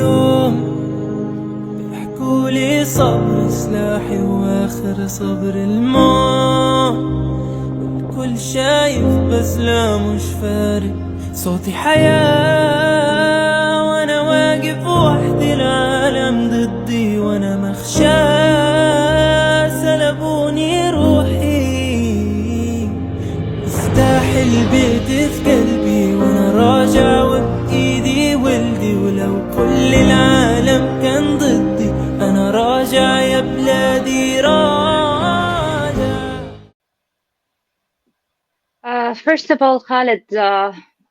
يوم بيحكولي صبر سلاحي واخر صبر الموت. والكل شايف بس لا مش فارق، صوتي حياة وانا واقف وحدي، العالم ضدي وانا مخشى. سلبوني روحي مفتاح البيت في قلبي وانا راجع وبايدي ولدي، ولو كل العالم كان ضدي انا راجع يا بلادي راجع. First of all, Khalid,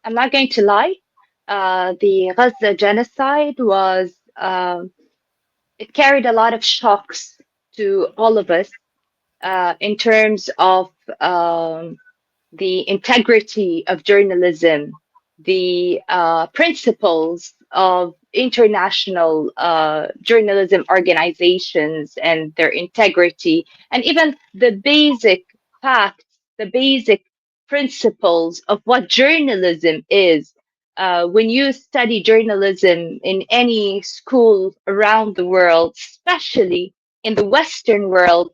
I'm not going to lie. The Gaza genocide it carried a lot of shocks to all of us in terms of the integrity of journalism, the principles of international journalism organizations and their integrity, and even the basic facts, the basic principles of what journalism is. When you study journalism in any school around the world, especially in the Western world,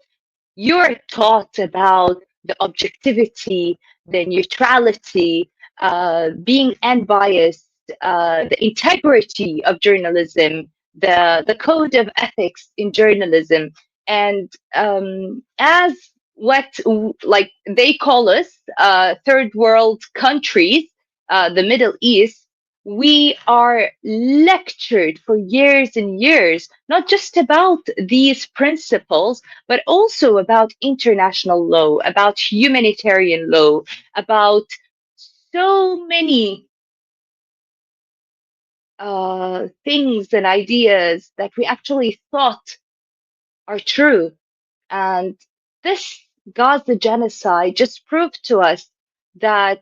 you're taught about the objectivity, the neutrality, being unbiased, the integrity of journalism, the code of ethics in journalism, and as like they call us, third world countries, the Middle East, we are lectured for years and years, not just about these principles, but also about international law, about humanitarian law, about so many things and ideas that we actually thought are true. And this Gaza genocide just proved to us that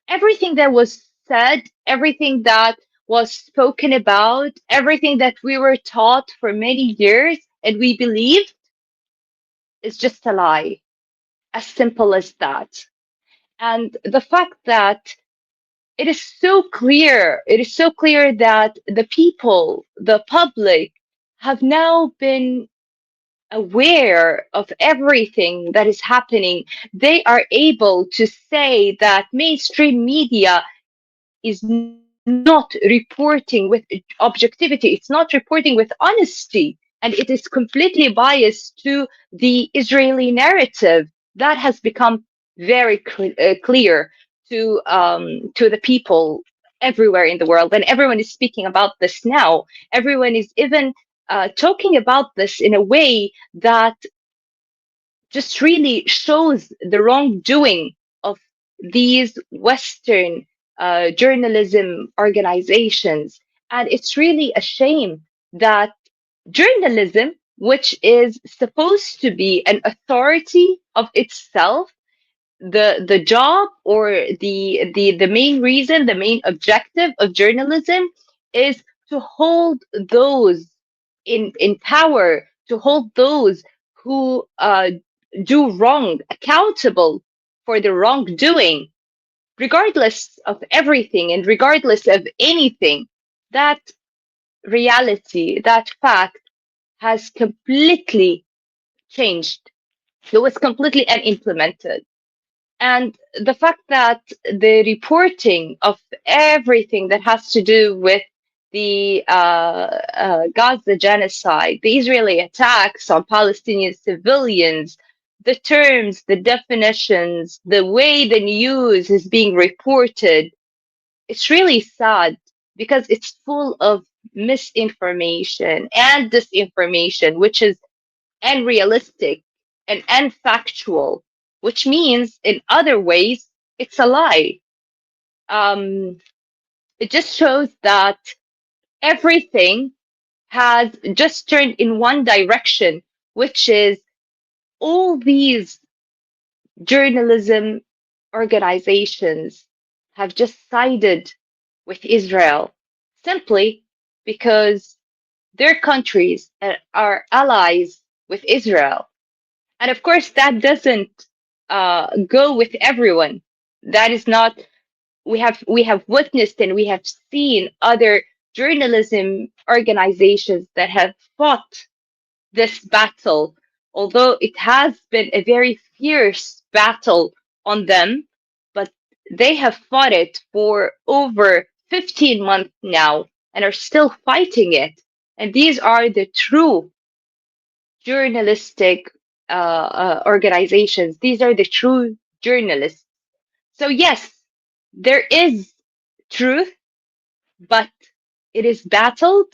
everything that was said, everything that was spoken about, everything that we were taught for many years and we believed is just a lie. As simple as that. And the fact that it is so clear that the people, the public, have now been aware of everything that is happening. They are able to say that mainstream media is not reporting with objectivity, it's not reporting with honesty, and it is completely biased to the Israeli narrative. That has become very clear to the people everywhere in the world, and everyone is speaking about this now. Everyone is even talking about this in a way that just really shows the wrongdoing of these Western journalism organizations. And it's really a shame that journalism, which is supposed to be an authority of itself, the job or the main reason, the main objective of journalism is to hold those in power, to hold those who do wrong accountable for the wrongdoing, regardless of everything and regardless of anything. That reality, that fact has completely changed. It was completely unimplemented. And the fact that the reporting of everything that has to do with the Gaza genocide, the Israeli attacks on Palestinian civilians, the terms, the definitions, the way the news is being reported, it's really sad because it's full of misinformation and disinformation, which is unrealistic and unfactual, which means in other ways, it's a lie. It just shows that everything has just turned in one direction, which is all these journalism organizations have just sided with Israel simply because their countries are allies with Israel. And of course, that doesn't go with everyone. That is not. We have witnessed and we have seen other journalism organizations that have fought this battle, although it has been a very fierce battle on them, but they have fought it for over 15 months now and are still fighting it. And these are the true journalistic organizations. These are the true journalists. So, yes, there is truth, but it is battled,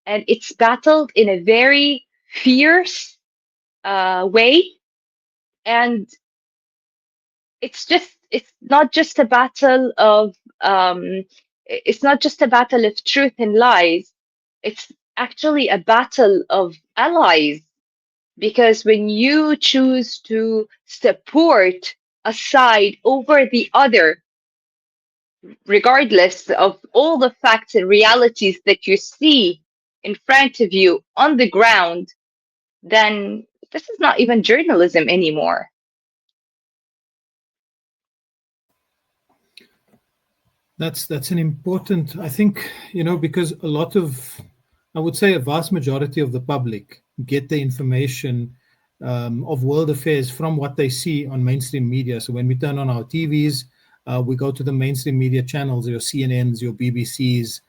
and it's battled in a very fierce way. And it's not just a battle of it's not just a battle of truth and lies. It's actually a battle of allies, because when you choose to support a side over the other, regardless of all the facts and realities that you see in front of you on the ground, then this is not even journalism anymore. That's an important, I think, because a lot of, I would say a vast majority of the public get the information of world affairs from what they see on mainstream media. So when we turn on our TVs, we go to the mainstream media channels, your CNNs, your BBCs,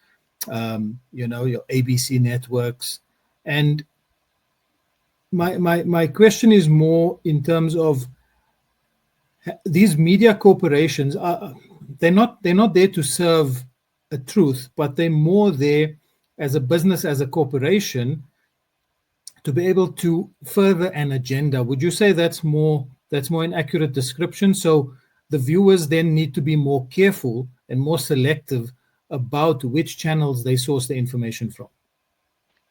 your ABC networks. And my question is more in terms of these media corporations are they're not there to serve a truth, but they're more there as a business, as a corporation, to be able to further an agenda. Would you say that's more an accurate description? So the viewers then need to be more careful and more selective about which channels they source the information from.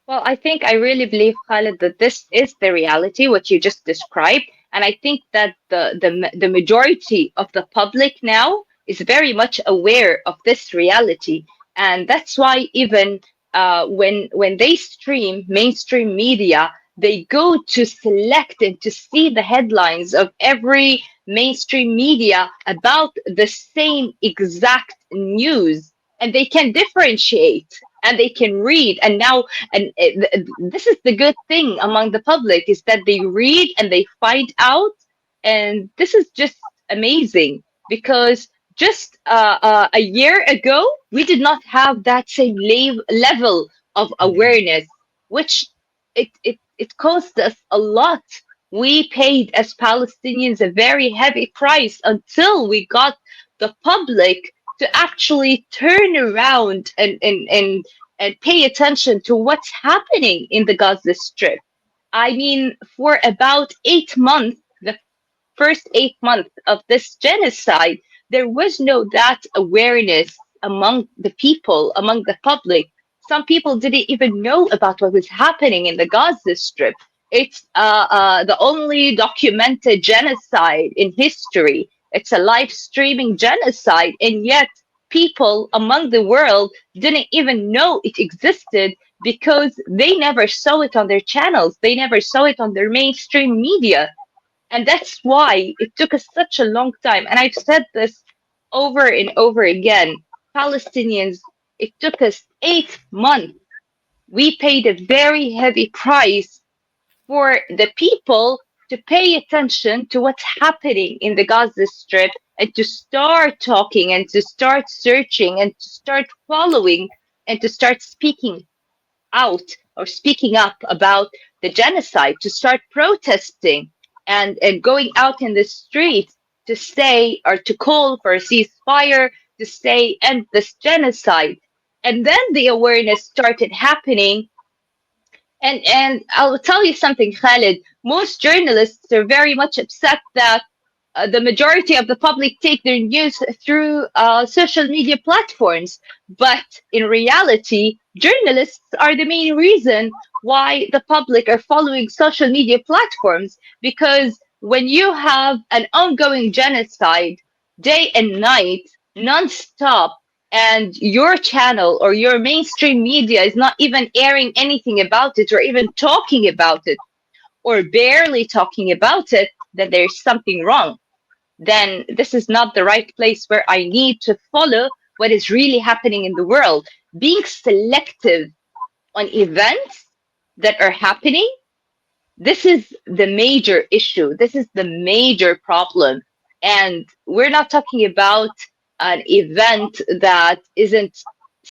Well, I really believe, Khalid, that this is the reality, what you just described. And I think that the majority of the public now is very much aware of this reality. And that's why even when they stream mainstream media, they go to select and to see the headlines of every mainstream media about the same exact news. And they can differentiate and they can read. And now, this is the good thing among the public, is that they read and they find out. And this is just amazing, because just a year ago, we did not have that same level of awareness, which it cost us a lot. We paid as Palestinians a very heavy price until we got the public to actually turn around and pay attention to what's happening in the Gaza Strip. I mean, for about 8 months, the first 8 months of this genocide, there was no that awareness among the people, among the public. Some people didn't even know about what was happening in the Gaza Strip. It's the only documented genocide in history. It's a live streaming genocide, and yet people among the world didn't even know it existed, because they never saw it on their channels. They never saw it on their mainstream media. And that's why it took us such a long time. And I've said this over and over again. Palestinians, it took us 8 months. We paid a very heavy price for the people to pay attention to what's happening in the Gaza Strip, and to start talking and to start searching and to start following and to start speaking out or speaking up about the genocide, to start protesting and going out in the streets to say or to call for a ceasefire, to say end this genocide. And then the awareness started happening. And I'll tell you something, Khalid. Most journalists are very much upset that the majority of the public take their news through social media platforms. But in reality, journalists are the main reason why the public are following social media platforms. Because when you have an ongoing genocide day and night, non-stop, and your channel or your mainstream media is not even airing anything about it or even talking about it or barely talking about it, then there's something wrong. Then this is not the right place where I need to follow what is really happening in the world. Being selective on events that are happening, this is the major issue. This is the major problem. And we're not talking about an event that isn't